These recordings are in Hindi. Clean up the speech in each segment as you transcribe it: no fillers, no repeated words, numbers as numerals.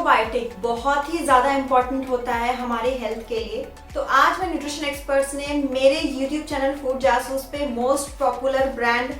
प्रोबायोटिक बहुत ही ज़्यादा इम्पॉर्टेंट होता है हमारे हेल्थ के लिए। तो आज मैं न्यूट्रिशन एक्सपर्ट्स ने मेरे यूट्यूब चैनल फूड जासूस पे मोस्ट पॉपुलर ब्रांड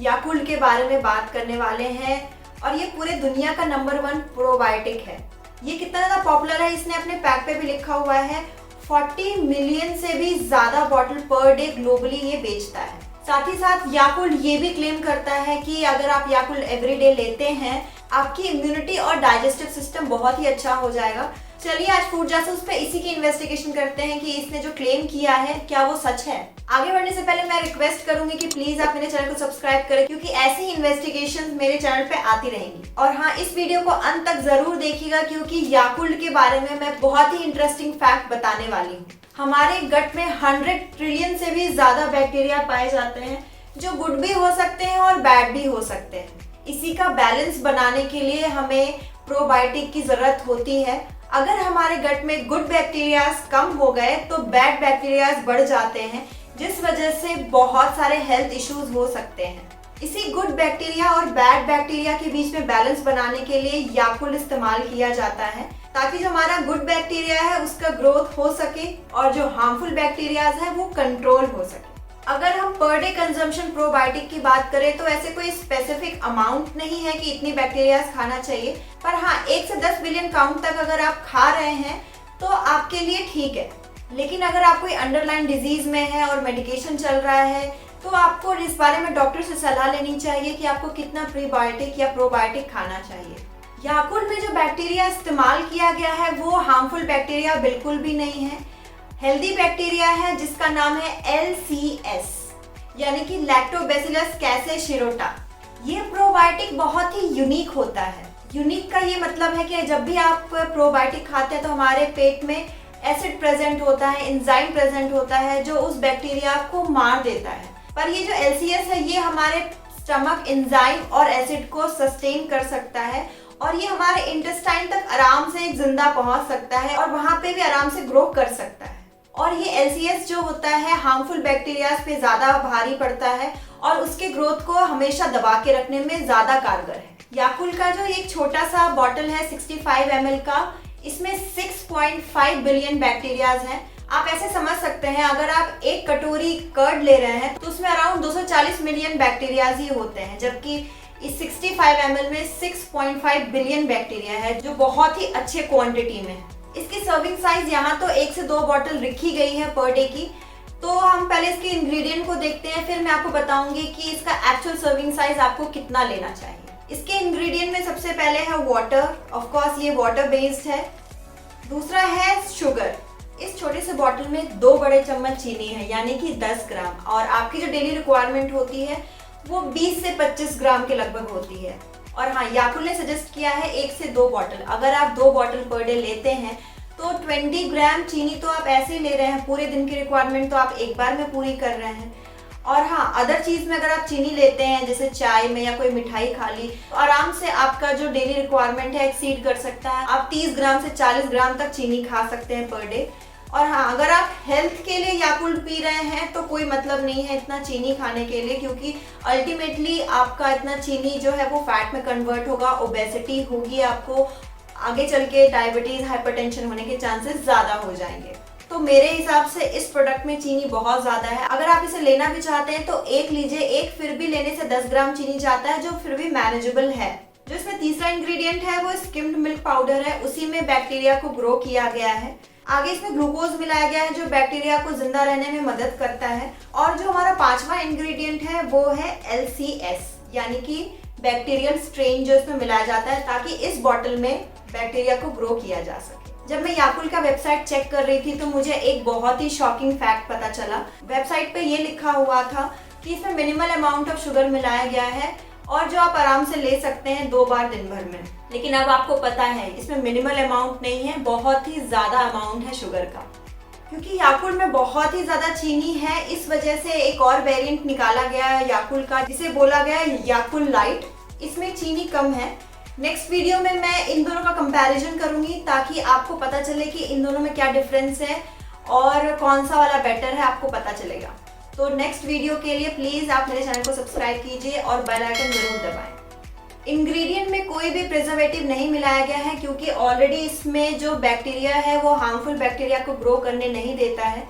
याकुल्ट के बारे में बात करने वाले हैं और ये पूरे दुनिया का नंबर 1 प्रोबायोटिक है। ये कितना ज़्यादा पॉपुलर है इसने अपने पैक पे भी लिखा हुआ है। 40 मिलियन से भी ज़्यादा बॉटल पर डे ग्लोबली ये बेचता है। साथ ही साथ याकुल्ट ये भी क्लेम करता है कि अगर आप याकुल्ट एवरीडे लेते हैं आपकी इम्यूनिटी और डाइजेस्टिव सिस्टम बहुत ही अच्छा हो जाएगा। चलिए आज फूड जासूस पे इसी की इन्वेस्टिगेशन करते हैं कि इसने जो क्लेम किया है क्या वो सच है। आगे बढ़ने से पहले मैं रिक्वेस्ट करूंगी कि प्लीज आप मेरे चैनल को सब्सक्राइब करें क्योंकि ऐसी इन्वेस्टिगेशन मेरे चैनल पे आती रहेंगी। और हाँ, इस वीडियो को अंत तक जरूर देखिएगा क्योंकि याकुल्ट के बारे में मैं बहुत ही इंटरेस्टिंग फैक्ट बताने वाली हूँ। हमारे गट में 100 ट्रिलियन से भी ज्यादा बैक्टीरिया पाए जाते हैं जो गुड भी हो सकते हैं और बैड भी हो सकते हैं। इसी का बैलेंस बनाने के लिए हमें प्रोबायोटिक की जरूरत होती है। अगर हमारे गट में गुड बैक्टीरियाज कम हो गए तो बैड बैक्टीरियाज बढ़ जाते हैं जिस वजह से बहुत सारे हेल्थ इश्यूज हो सकते हैं। इसी गुड बैक्टीरिया और बैड बैक्टीरिया के बीच में बैलेंस बनाने के लिए याकुल्ट इस्तेमाल किया जाता है ताकि जो हमारा गुड बैक्टीरिया है उसका ग्रोथ हो सके और जो हार्मफुल बैक्टीरियाज है वो कंट्रोल हो सके। अगर हम पर डे कंजम्पशन प्रोबायोटिक की बात करें तो ऐसे कोई स्पेसिफिक अमाउंट नहीं है कि इतनी बैक्टीरियाज खाना चाहिए, पर हाँ 1 से 10 बिलियन काउंट तक अगर आप खा रहे हैं तो आपके लिए ठीक है। लेकिन अगर आप कोई अंडरलाइन डिजीज में है और मेडिकेशन चल रहा है तो आपको इस बारे में डॉक्टर से सलाह लेनी चाहिए कि आपको कितना प्रीबायोटिक या प्रोबायोटिक खाना चाहिए। याकुल्ट में जो बैक्टीरिया इस्तेमाल किया गया है वो हार्मफुल बैक्टीरिया बिल्कुल भी नहीं है। हेल्दी बैक्टीरिया है जिसका नाम है LCS यानी कि लैक्टोबैसिलस कैसेशिरोटा। ये प्रोबायोटिक बहुत ही यूनिक होता है। यूनिक का ये मतलब है कि जब भी आप प्रोबायोटिक खाते हैं तो हमारे पेट में एसिड प्रेजेंट होता है, एंजाइम प्रेजेंट होता है जो उस बैक्टीरिया को मार देता है। पर ये जो LCS है ये हमारे स्टमक एंजाइम और एसिड को सस्टेन कर सकता है और ये हमारे इंटेस्टाइन तक आराम से जिंदा पहुंच सकता है और वहां पे भी आराम से ग्रो कर सकता है। और ये LCS जो होता है हार्मफुल बैक्टीरियाज पे ज्यादा भारी पड़ता है और उसके ग्रोथ को हमेशा दबा के रखने में ज्यादा कारगर है। याकुल्ट का जो एक छोटा सा बॉटल है 65 ml का, इसमें 6.5 बिलियन बैक्टीरियाज हैं। आप ऐसे समझ सकते हैं अगर आप एक कटोरी कर्ड ले रहे हैं तो उसमें अराउंड 240 मिलियन बैक्टीरियाज ही होते हैं, जबकि इस 65 ml में 6.5 बिलियन बैक्टीरिया है जो बहुत ही अच्छे क्वांटिटी में है। इसकी सर्विंग साइज यहाँ तो 1 से 2 बॉटल लिखी गई है पर डे की। तो हम पहले इसके इंग्रेडिएंट को देखते हैं, फिर मैं आपको बताऊंगी कि इसका एक्चुअल सर्विंग साइज आपको कितना लेना चाहिए। इसके इंग्रेडिएंट में सबसे पहले है वाटर, ऑफ कोर्स ये वाटर बेस्ड है। दूसरा है शुगर। इस छोटे से बॉटल में 2 बड़े चम्मच चीनी है यानी कि 10 ग्राम और आपकी जो डेली रिक्वायरमेंट होती है वो 20 से 25 ग्राम के लगभग होती है। और हाँ, याकुल्ट ने सजेस्ट किया है 1 से 2 बॉटल। अगर आप 2 बॉटल पर डे लेते हैं तो 20 ग्राम चीनी तो आप ऐसे ही ले रहे हैं, पूरे दिन की रिक्वायरमेंट तो आप एक बार में पूरी कर रहे हैं। और हाँ, अदर चीज में अगर आप चीनी लेते हैं जैसे चाय में या कोई मिठाई खा ली तो आराम से आपका जो डेली रिक्वायरमेंट है एक्सीड कर सकता है। आप 30 ग्राम से 40 ग्राम तक चीनी खा सकते हैं पर डे। और हाँ, अगर आप हेल्थ के लिए याकुल्ट पी रहे हैं तो कोई मतलब नहीं है इतना चीनी खाने के लिए, क्योंकि अल्टीमेटली आपका इतना चीनी जो है वो फैट में कन्वर्ट होगा, ओबेसिटी होगी, आपको आगे चल के डायबिटीज हाइपरटेंशन होने के चांसेस ज्यादा हो जाएंगे। तो मेरे हिसाब से इस प्रोडक्ट में चीनी बहुत ज्यादा है। अगर आप इसे लेना भी चाहते हैं तो एक लीजिए, एक फिर भी लेने से 10 ग्राम चीनी जाता है जो फिर भी मैनेजेबल है। जो इसमें तीसरा इंग्रेडिएंट है वो स्किम्ड मिल्क पाउडर है, उसी में बैक्टीरिया को ग्रो किया गया है। आगे इसमें ग्लूकोज मिलाया गया है जो बैक्टीरिया को जिंदा रहने में मदद करता है। और जो हमारा 5वां इंग्रेडिएंट है वो है LCS यानी कि बैक्टीरियल स्ट्रेन जो इसमें मिलाया जाता है ताकि इस बॉटल में बैक्टीरिया को ग्रो किया जा सके। जब मैं याकुल्ट का वेबसाइट चेक कर रही थी तो मुझे एक बहुत ही शॉकिंग फैक्ट पता चला। वेबसाइट पे ये लिखा हुआ था कि इसमें मिनिमल अमाउंट ऑफ शुगर मिलाया गया है और जो आप आराम से ले सकते हैं 2 बार दिन भर में। लेकिन अब आपको पता है इसमें मिनिमल अमाउंट नहीं है, बहुत ही ज्यादा अमाउंट है शुगर का। क्योंकि याकुल्ट में बहुत ही ज्यादा चीनी है इस वजह से एक और वेरिएंट निकाला गया है याकुल्ट का जिसे बोला गया है याकुल्ट लाइट। इसमें चीनी कम है। नेक्स्ट वीडियो में मैं इन दोनों का कंपैरिजन करूंगी ताकि आपको पता चले कि इन दोनों में क्या डिफरेंस है और कौन सा वाला बेटर है, आपको पता चलेगा। तो नेक्स्ट वीडियो के लिए प्लीज आप मेरे चैनल को सब्सक्राइब कीजिए और बेल आइकन जरूर दबाएं। इंग्रेडिएंट में कोई भी प्रिजर्वेटिव नहीं मिलाया गया है क्योंकि ऑलरेडी इसमें जो बैक्टीरिया है वो हार्मफुल बैक्टीरिया को ग्रो करने नहीं देता है।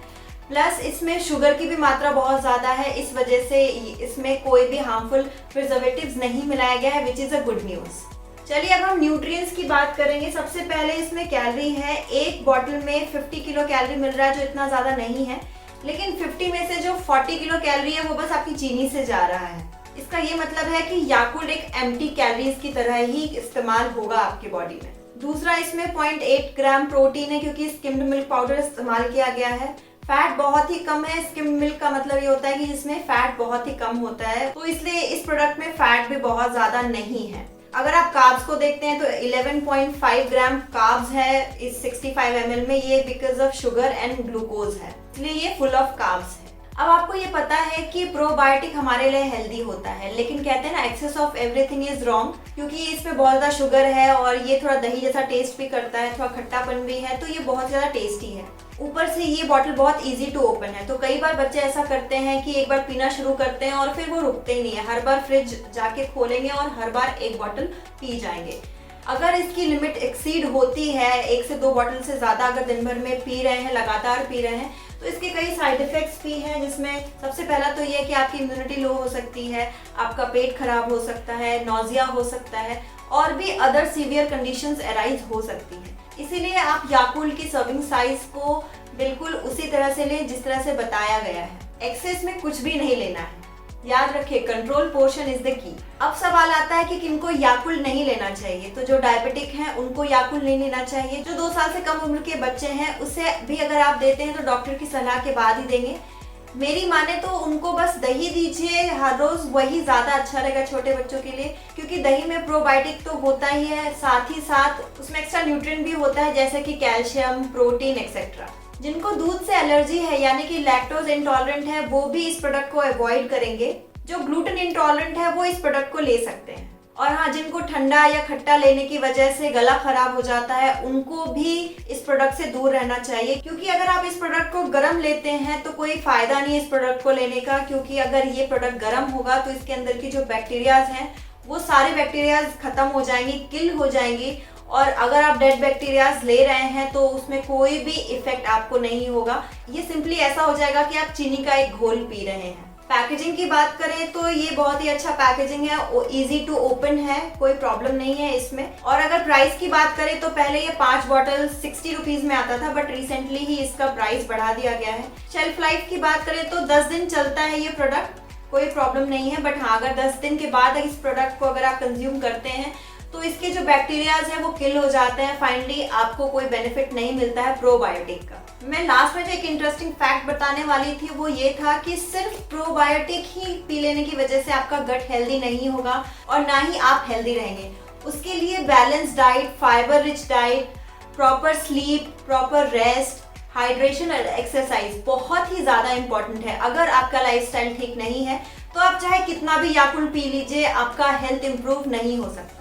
प्लस इसमें शुगर की भी मात्रा बहुत ज़्यादा है, इस वजह से इसमें कोई भी हार्मफुल प्रिजर्वेटिव्स नहीं मिलाया गया है, which is a good news. चलिए अब हम न्यूट्रिएंट्स की बात करेंगे। सबसे पहले इसमें कैलोरी है, एक बॉटल में 50 किलो कैलोरी मिल रहा है, जो इतना ज़्यादा नहीं है, लेकिन 50 में से जो 40 किलो कैलोरी है वो बस आपकी चीनी से जा रहा है। इसका ये मतलब है कि याकुल्ट एक एम्प्टी कैलोरीज की तरह ही इस्तेमाल होगा आपकी बॉडी में। दूसरा, इसमें 0.8 ग्राम प्रोटीन है क्योंकि स्किम्ड मिल्क पाउडर इस्तेमाल किया गया है। फैट बहुत ही कम है। स्किम्ड मिल्क का मतलब ये होता है कि जिसमें फैट बहुत ही कम होता है, तो इसलिए इस प्रोडक्ट में फैट भी बहुत ज्यादा नहीं है। अगर आप कार्ब्स को देखते हैं तो 11.5 ग्राम कार्ब्स है इस 65 ml में, ये because of sugar and glucose है, इसलिए ये फुल ऑफ कार्ब्स है। अब आपको ये पता है कि प्रोबायोटिक हमारे लिए हेल्दी होता है, लेकिन कहते हैं ना excess of everything is wrong, क्योंकि इसमें बहुत ज़्यादा शुगर है और ये थोड़ा दही जैसा टेस्ट भी करता है, थोड़ा खट्टापन भी है, तो ये बहुत ज़्यादा टेस्टी है। ऊपर से ये बॉटल बहुत इजी टू ओपन है, तो कई बार बच्चे ऐसा करते हैं कि एक बार पीना शुरू करते हैं और फिर वो रुकते ही नहीं है, हर बार फ्रिज जाके खोलेंगे और हर बार एक बॉटल पी जाएंगे। अगर इसकी लिमिट एक्सीड होती है, 1 से 2 बॉटल से ज़्यादा अगर दिन भर में पी रहे हैं, लगातार पी रहे हैं, तो इसके कई साइड इफेक्ट्स भी हैं, जिसमें सबसे पहला तो ये है कि आपकी इम्यूनिटी लो हो सकती है, आपका पेट खराब हो सकता है, नॉजिया हो सकता है और भी अदर सीवियर कंडीशंस अराइज हो सकती हैं। इसीलिए आप याकुल्ट की सर्विंग साइज को बिल्कुल उसी तरह से लें जिस तरह से बताया गया है। एक्सेस में कुछ भी नहीं लेना है, याद रखिए control portion is the key. अब सवाल आता है कि किनको याकुल्ट नहीं लेना चाहिए। तो जो डायबिटिक हैं उनको याकुल्ट नहीं लेना चाहिए। जो 2 साल से कम उम्र के बच्चे हैं उसे भी अगर आप देते हैं तो डॉक्टर की सलाह के बाद ही देंगे। मेरी माने तो उनको बस दही दीजिए हर रोज, वही ज्यादा अच्छा रहेगा छोटे बच्चों के लिए, क्योंकि दही में प्रोबायोटिक तो होता ही है, साथ ही साथ उसमें एक्स्ट्रा न्यूट्रिएंट भी होता है जैसे कि कैल्शियम, प्रोटीन एक्सेट्रा। जिनको दूध से एलर्जी है यानी कि लैक्टोज इंटॉलरेंट है वो भी इस प्रोडक्ट को अवॉइड करेंगे। जो ग्लूटेन इंटॉलरेंट है वो इस प्रोडक्ट को ले सकते हैं। और हाँ, जिनको ठंडा या खट्टा लेने की वजह से गला खराब हो जाता है उनको भी इस प्रोडक्ट से दूर रहना चाहिए, क्योंकि अगर आप इस प्रोडक्ट को गर्म लेते हैं तो कोई फायदा नहीं है इस प्रोडक्ट को लेने का, क्योंकि अगर ये प्रोडक्ट गर्म होगा तो इसके अंदर की जो बैक्टीरियाज हैं वो सारे बैक्टीरियाज खत्म हो जाएंगी, किल हो जाएंगी, और अगर आप डेड बैक्टीरियाज ले रहे हैं तो उसमें कोई भी इफेक्ट आपको नहीं होगा। ये सिंपली ऐसा हो जाएगा कि आप चीनी का एक घोल पी रहे हैं। पैकेजिंग की बात करें तो ये बहुत ही अच्छा पैकेजिंग है, इजी टू ओपन है, कोई प्रॉब्लम नहीं है इसमें। और अगर प्राइस की बात करें तो पहले ये 5 बॉटल 60 रुपीज में आता था, बट रिसेंटली ही इसका प्राइस बढ़ा दिया गया है। शेल्फ लाइफ की बात करें तो 10 दिन चलता है ये प्रोडक्ट, कोई प्रॉब्लम नहीं है। बट हाँ, अगर 10 दिन के बाद इस प्रोडक्ट को अगर आप कंज्यूम करते हैं तो इसके जो बैक्टीरियाज हैं वो किल हो जाते हैं, फाइनली आपको कोई बेनिफिट नहीं मिलता है प्रोबायोटिक का। मैं लास्ट में जो एक इंटरेस्टिंग फैक्ट बताने वाली थी वो ये था कि सिर्फ प्रोबायोटिक ही पी लेने की वजह से आपका गट हेल्दी नहीं होगा और ना ही आप हेल्दी रहेंगे। उसके लिए balance diet, fibre rich diet, proper sleep, proper rest, hydration और एक्सरसाइज बहुत ही ज्यादा इंपॉर्टेंट है। अगर आपका लाइफस्टाइल ठीक नहीं है तो आप चाहे कितना भी याकुल्ट पी लीजिए, आपका हेल्थ इंप्रूव नहीं हो सकता।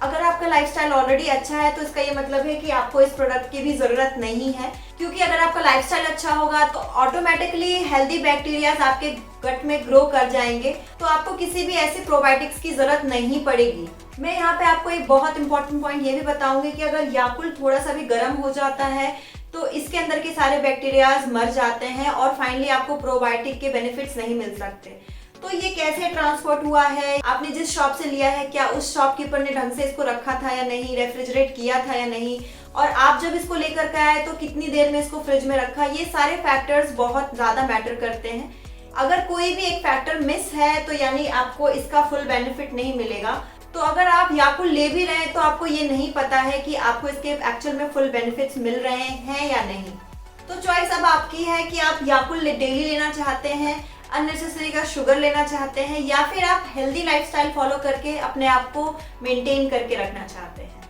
अगर आपका लाइफस्टाइल ऑलरेडी अच्छा है तो इसका ये मतलब है कि आपको इस प्रोडक्ट की भी जरूरत नहीं है, क्योंकि अगर आपका लाइफस्टाइल अच्छा होगा तो ऑटोमेटिकली हेल्दी बैक्टीरियाज आपके गट में ग्रो कर जाएंगे, तो आपको किसी भी ऐसे प्रोबायोटिक्स की जरूरत नहीं पड़ेगी। मैं यहाँ पे आपको एक बहुत इंपॉर्टेंट पॉइंट ये भी बताऊंगी कि अगर याकुल्ट थोड़ा सा भी गर्म हो जाता है तो इसके अंदर के सारे बैक्टीरियाज मर जाते हैं और फाइनली आपको प्रोबायोटिक के बेनिफिट्स नहीं मिल सकते। तो ये कैसे ट्रांसपोर्ट हुआ है, आपने जिस शॉप से लिया है क्या उस शॉपकीपर ने ढंग से इसको रखा था या नहीं, रेफ्रिजरेट किया था या नहीं, और आप जब इसको लेकर के आए तो कितनी देर में इसको फ्रिज में रखा, ये सारे फैक्टर्स बहुत ज्यादा मैटर करते हैं। अगर कोई भी एक फैक्टर मिस है तो यानी आपको इसका फुल बेनिफिट नहीं मिलेगा। तो अगर आप याकुल्ट ले भी रहे हैं तो आपको ये नहीं पता है कि आपको इसके एक्चुअल में फुल बेनिफिट्स मिल रहे हैं या नहीं। तो चॉइस अब आपकी है कि आप याकुल्ट डेली लेना चाहते हैं, अननेसेसरी का शुगर लेना चाहते हैं, या फिर आप हेल्दी लाइफस्टाइल फॉलो करके अपने आप को मेंटेन करके रखना चाहते हैं।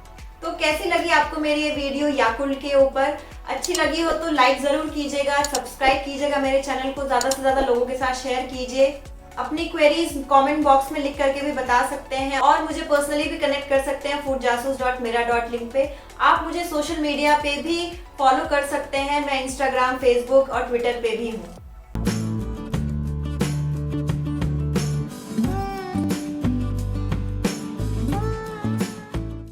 तो कैसी लगी आपको मेरी ये वीडियो याकुल्ट के ऊपर? अच्छी लगी हो तो लाइक जरूर कीजिएगा, सब्सक्राइब कीजिएगा मेरे चैनल को, ज़्यादा से ज़्यादा लोगों के साथ शेयर कीजिए। अपनी क्वेरीज कमेंट बॉक्स में लिख करके भी बता सकते हैं और मुझे पर्सनली भी कनेक्ट कर सकते हैं foodjasus.mera.link पे। आप मुझे सोशल मीडिया पे भी फॉलो कर सकते हैं, मैं इंस्टाग्राम, फेसबुक और ट्विटर पे भी हूँ।